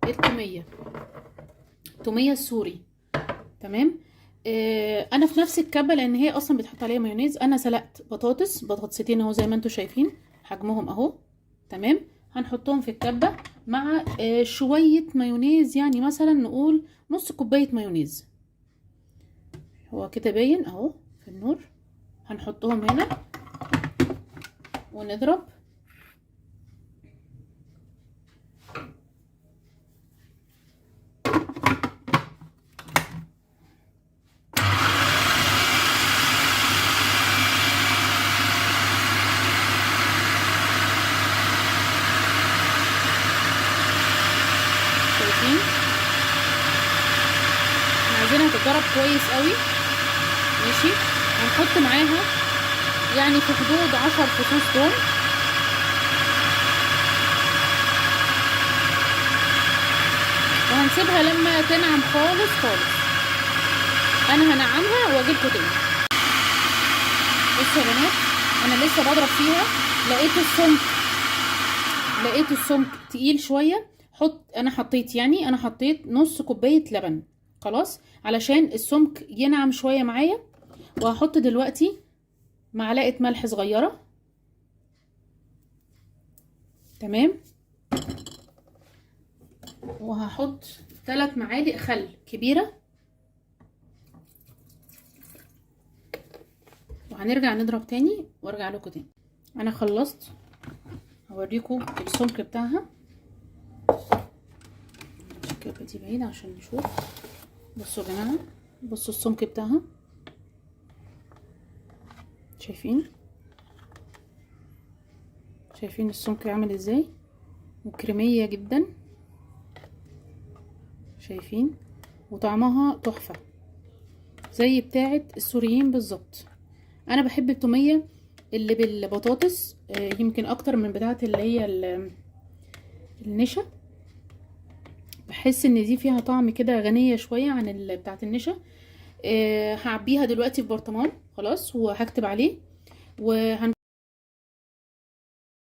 التوميه، التوميه السوري. تمام. انا في نفس الكبه، لان هي اصلا بيتحط عليها مايونيز. انا سلقت بطاطستين اهو زي ما انتم شايفين حجمهم اهو. تمام. هنحطهم في الكبه مع شويه مايونيز، يعني مثلا نقول نص كوبايه مايونيز. هو كده باين اهو في النور. هنحطهم هنا ونضرب. شايفين؟ عايزينها تتضرب كويس قوي. ماشي. هنحط معاها يعني في حدود 10 فصوص توم. وهنسيبها لما تنعم خالص خالص. انا هنعمها واجيلكوا تاني. بصوا يا بنات، انا لسه بضرب فيها. لقيت السمك تقيل شويه. انا حطيت نص كوبايه لبن خلاص علشان السمك ينعم شويه معايا. وهحط دلوقتي معلقه ملح صغيره. تمام. وهحط 3 معالق خل كبيره. وهنرجع نضرب تاني وارجع لكم تاني. انا خلصت. هوريكم السمك بتاعها. الكبه دي بعيده عشان نشوف. بصوا يا جماعه، بصوا السمك بتاعها. شايفين السمك عامل ازاي؟ وكريميه جدا. شايفين؟ وطعمها تحفه زي بتاعه السوريين بالظبط. انا بحب التوميه اللي بالبطاطس يمكن اكتر من بتاعه اللي هي النشا. بحس ان دي فيها طعم كده غنيه شويه عن بتاعه النشا. هعبيها دلوقتي في برطمان خلاص وهكتب عليه.